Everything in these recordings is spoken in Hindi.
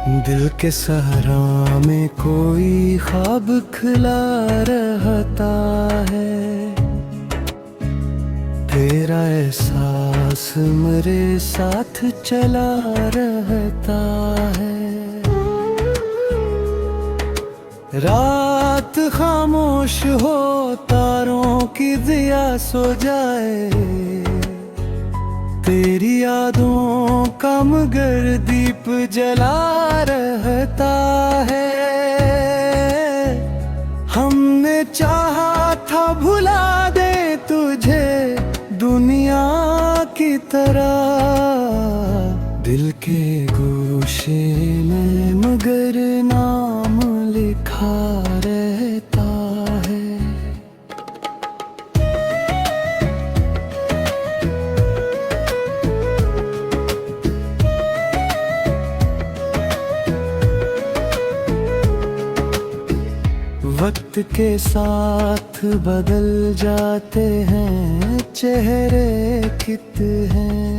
दिल के सहरा में कोई ख्वाब खिला रहता है। तेरा एहसास मेरे साथ चला रहता है। रात खामोश हो, तारों की दिया सो जाए। तेरी यादों का मगर दीप जला रहता है। हमने चाहा था भुला दे तुझे दुनिया की तरह, दिल के गोशे में मगर नाम लिखा रहता है। वक्त के साथ बदल जाते हैं चेहरे कित हैं।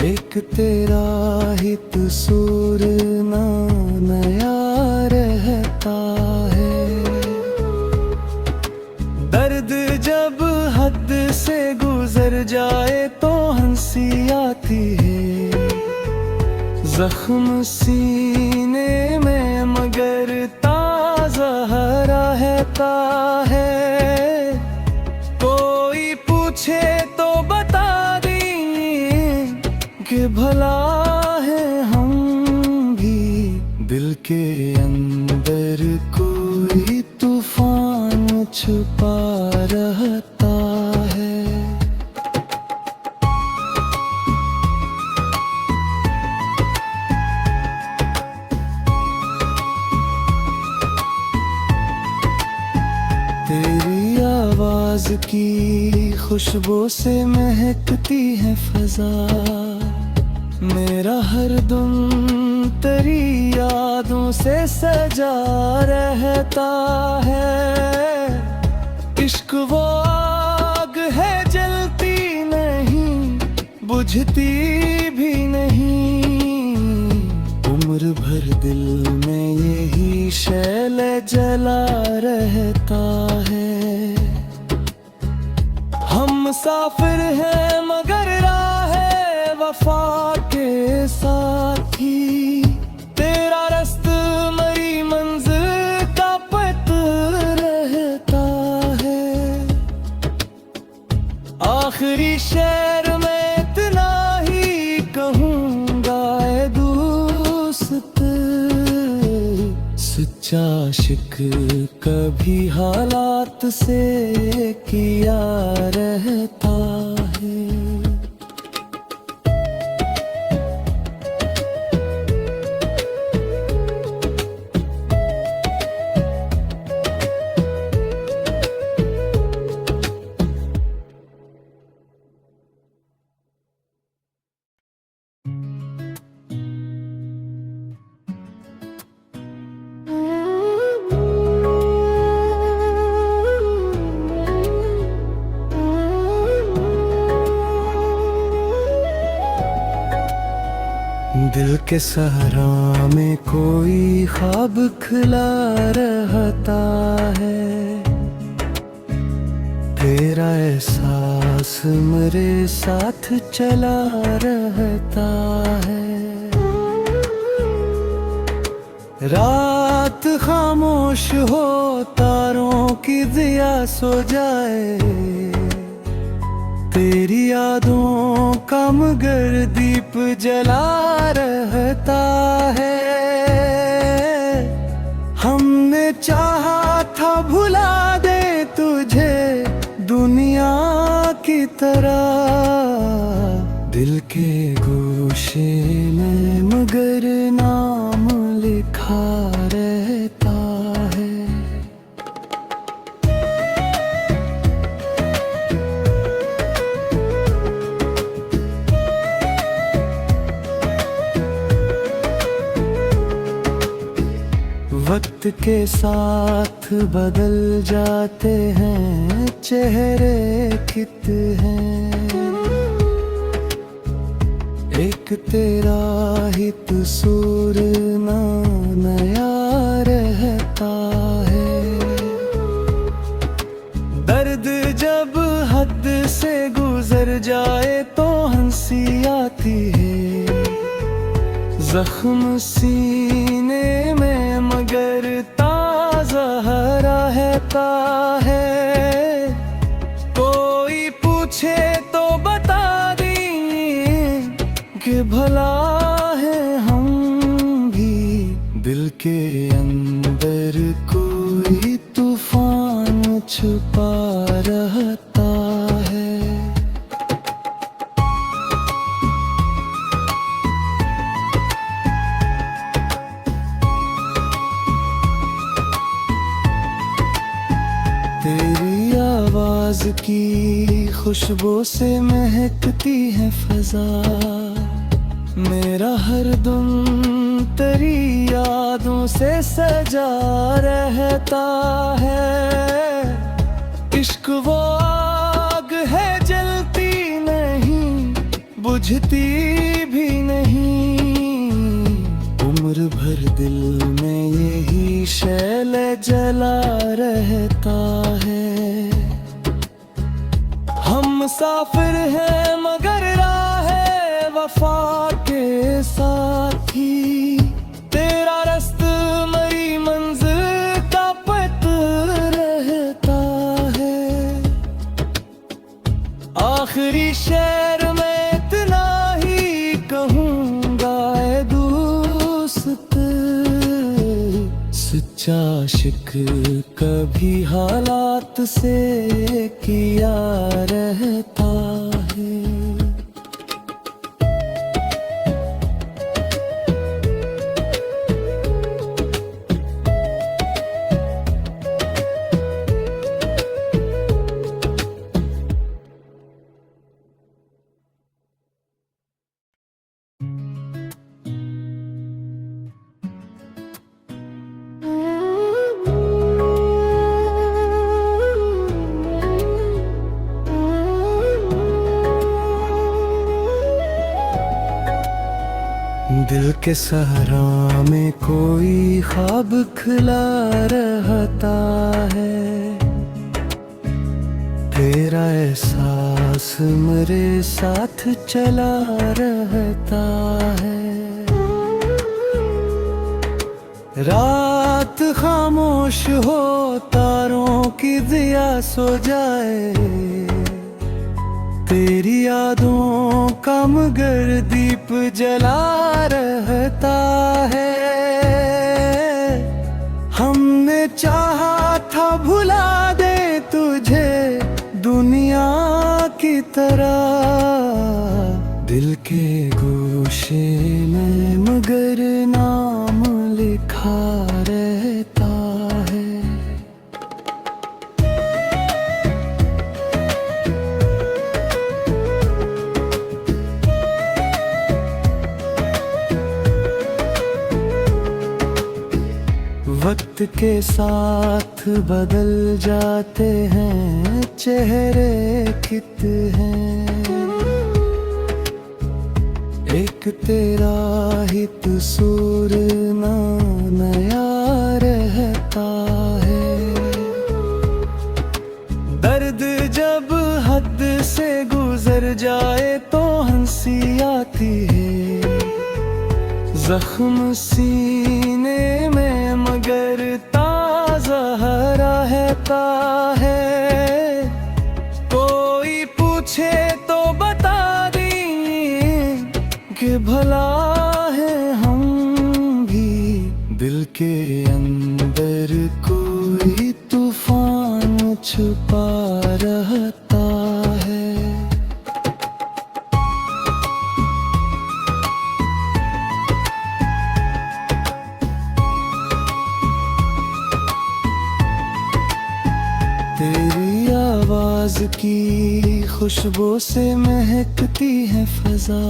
एक तेरा ही कसूर ना नया रहता है। दर्द जब हद से गुजर जाए तो हंसी आती है। जख्म सीने में मगर ताज़ा रहता है। कोई पूछे तो बता दें कि भला है हम भी। दिल के अंदर कोई तूफान छुपा रहता है। तेरी आवाज की खुशबू से महकती है फजा। मेरा हर दम तेरी यादों से सजा रहता है। इश्क वो आग है जलती नहीं, बुझती भी नहीं। उम्र भर दिल में यही शैल जला रहता है। हम मुसाफिर हैं मगर राह वफा के साथी। तेरा रास्ता मरी मंजिल का पता रहता है। आखिरी शेर में इतना ही कहूँगा ऐ दोस्त, सच्चा आशिक कभी हालात से किया रहता है। दिल के सहरा में कोई ख्वाब खिला रहता है। तेरा एहसास मेरे साथ चला रहता है। रात खामोश हो, तारों की दिया सो जाए। तेरी यादों का मगर दीप जला रहता है। हमने चाहा था भुला दे तुझे दुनिया की तरह, दिल के गोशे में मगर नाम लिखा रहता है। वक्त के साथ बदल जाते हैं चेहरे कित हैं। एक एक तेरा ही कसूर ना नया रहता है। दर्द जब हद से गुजर जाए तो हंसी आती है। जख्म सीने में मगर ताजा रहता है। कोई पूछे तो बता दें कि भला है हम भी। दिल के अंदर कोई तूफान छुपा रहता है। तेरी आवाज की खुशबू से महकती है फजा। मेरा हर दम तेरी यादों से सजा रहता है। इश्क वो आग है जलती नहीं, बुझती भी नहीं। उम्र भर दिल में यही शैल जला रहता है। हम मुसाफिर हैं मगर राह वफा के साथी। तेरा रास्ता मेरी मंजिल का पता रहता है। आखिरी शेर में इतना ही कहूँगा ऐ दोस्त, सच्चा आशिक कभी हालात से किया रहता है। दिल के सहरा में कोई ख्वाब खिला रहता है। तेरा एहसास मेरे साथ चला रहता है। रात खामोश हो तारों की दिया सो जाए। तेरी यादों का मगर दीप जला रहता है। हमने चाहा था भुला दे तुझे दुनिया की तरह। दिल के गोशे में मगर नाम लिखा रहता है। वक्त के साथ बदल जाते हैं चेहरे कित हैं। एक तेरा ही कसूर ना नया रहता है। दर्द जब हद से गुजर जाए तो हंसी आती है। जख्म सीने में मगर ताजा रहता है। कोई पूछे तो बता दें कि भला है हम भी। दिल के अंदर कोई तूफान छुपा रहता है। तेरी आवाज की खुशबू से महकती है फजा।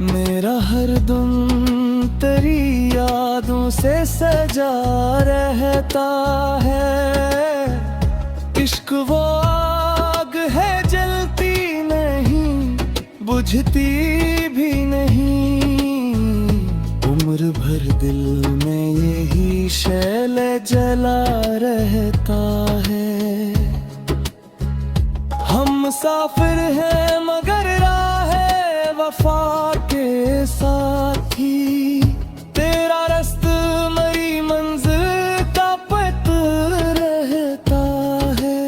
मेरा हर दम तेरी यादों से सजा रहता है। इश्क वो आग है जलती नहीं, बुझती भी नहीं। उम्र भर दिल में यही शैले जला रहता है। हम मुसाफिर हैं मगर राह वफा के साथी। तेरा रास्ता मरी मंजिल का पता रहता है।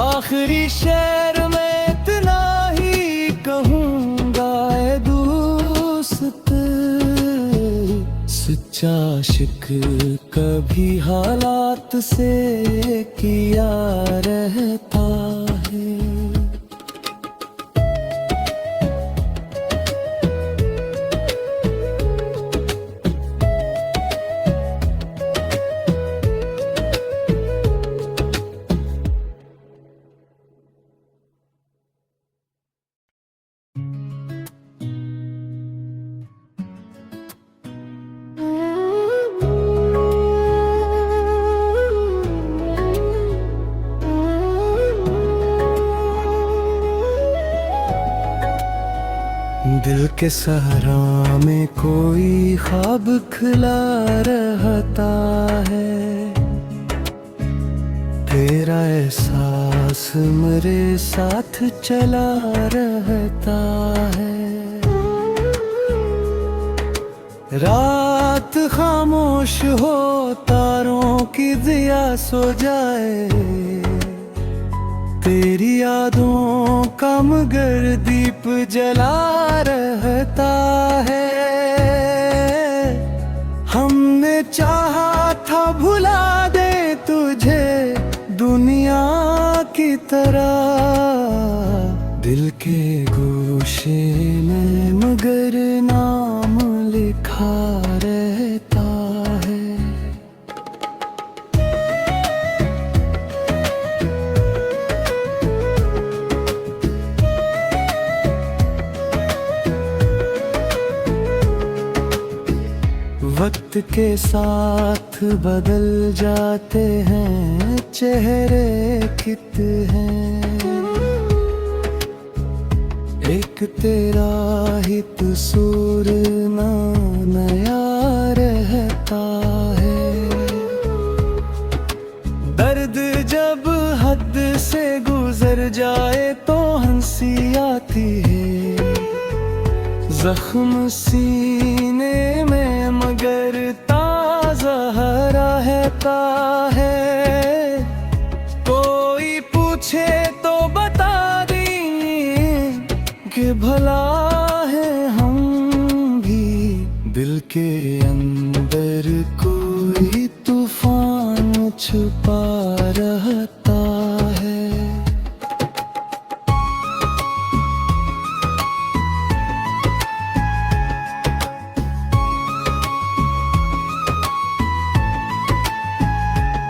आखिरी शेर में इतना ही कहूँगा ऐ दोस्त, सच्चा इश्क कभी हालात से किया रहता है। दिल के सहरा में कोई ख्वाब खिला रहता है। तेरा एहसास मेरे साथ चला रहता है। रात खामोश हो तारों की दिया सो जाए। तेरी यादों का मगर दीप जला रहता है। हमने चाहा था भुला दे तुझे दुनिया की तरह। दिल के गोशे में मगर नाम लिखा रहता है। वक्त के साथ बदल जाते हैं चेहरे कित हैं। एक तेरा ही कसूर ना नया रहता है। दर्द जब हद से गुजर जाए तो हंसी आती है। जख्म सीने में मगर ताजा रहता है। कोई पूछे तो बता दें कि भला है हम भी। दिल के अंदर कोई तूफान छुपा रहता है।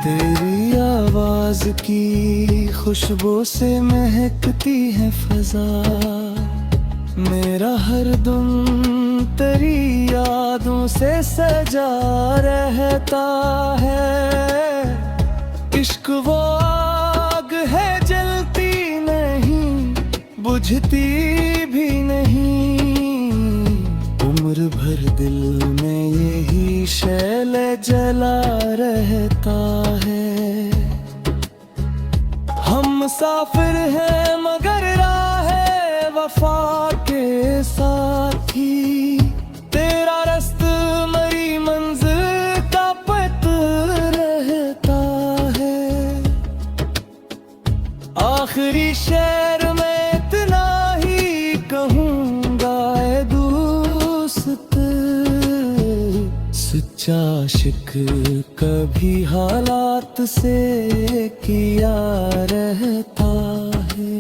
तेरी आवाज की खुशबू से महकती है फजा। मेरा हर दम तेरी यादों से सजा रहता है। इश्क वो आग है जलती नहीं, बुझती भी नहीं। उम्र भर दिल में यही शैले जला रहता है। हम मुसाफिर हैं मगर राह वफा के साथी। तेरा रास्ता मरी मंजिल का पता रहता है। आखिरी शेर में इतना ही कहूँगा ऐ दोस्त, सच्चा इश्क कभी हालात से किया रहता है।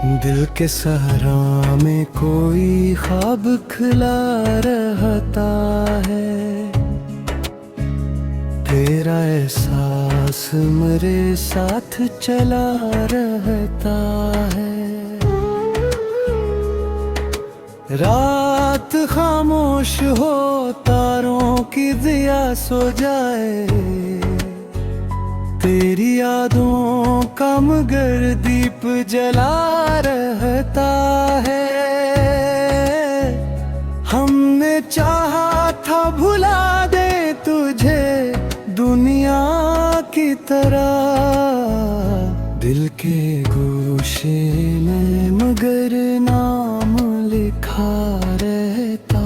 दिल के सहरा में कोई ख्वाब खिला रहता है, तेरा एहसास मेरे साथ चला रहता है। रात खामोश हो, तारों की दिया सो जाए, तेरी यादों का मगर दीप जला रहता है। हमने चाहा था भुला दे तुझे दुनिया की तरह, दिल के गोशे में मगर नाम लिखा रहता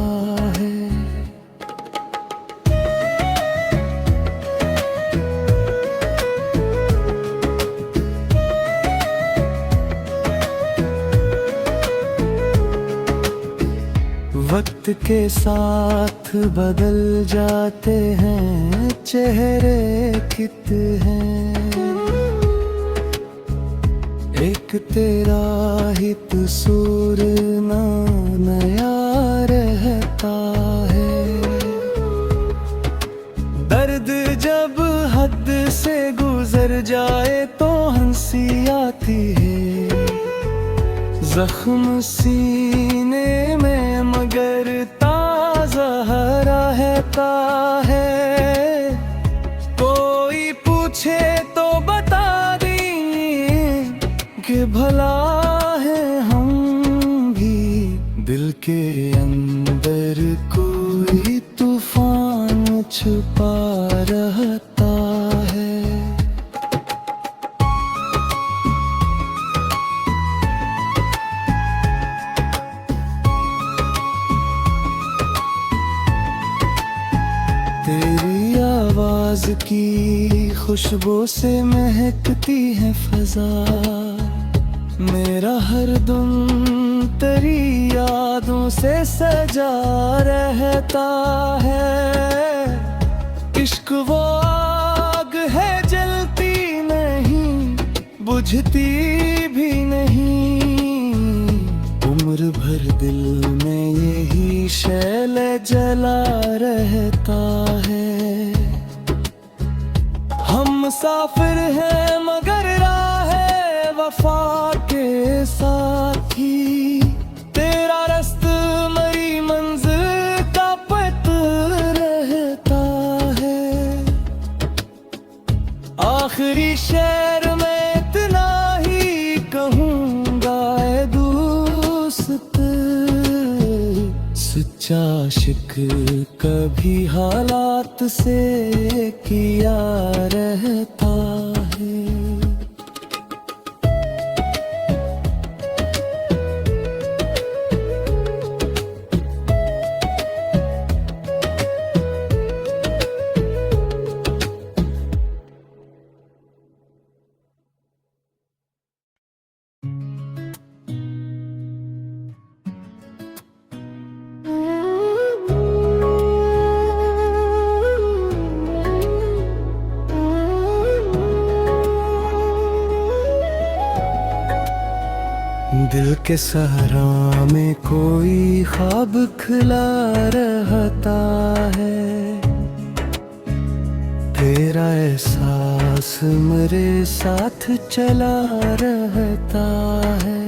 है। वक्त के साथ बदल जाते हैं चेहरे कित हैं, एक तेरा ही कसूर ना नया रहता है। दर्द जब हद से गुजर जाए तो हंसी आती है, जख्म सीने में मगर ताज़ा रहता है। कोई पूछे तो बता दें कि भला है हम भी, दिल के अंदर कोई तूफान छुपा रहता है। तेरी आवाज की खुशबू से महकती है फजा, मेरा हर दम तेरी यादों से सजा रहता है। इश्क वो आग है जलती नहीं, बुझती भी नहीं, उम्र भर दिल में यही शैले जला रहता है। हम मुसाफिर हैं मगर राह वफा के साथी, तेरा रास्ता मरी मंजिल का पता रहता है। आखिरी शेर में इतना ही कहूँगा ऐ दोस्त, सच्चा आशिक कभी हालात से किया रहता है। दिल के सहरा में कोई ख्वाब खिला रहता है, तेरा एहसास मेरे साथ चला रहता है।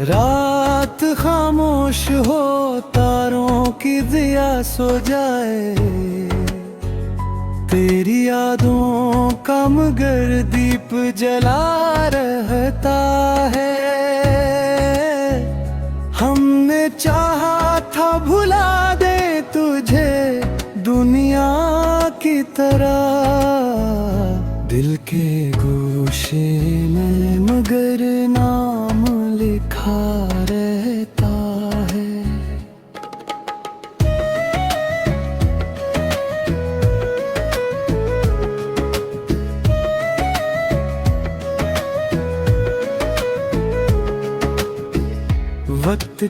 रात खामोश हो, तारों की दिया सो जाए, तेरी यादों का मगर दीप जला रहता है। हमने चाहा था भुला दे तुझे दुनिया की तरह, दिल के गोशे में मगर नाम लिखा रहता है। वक्त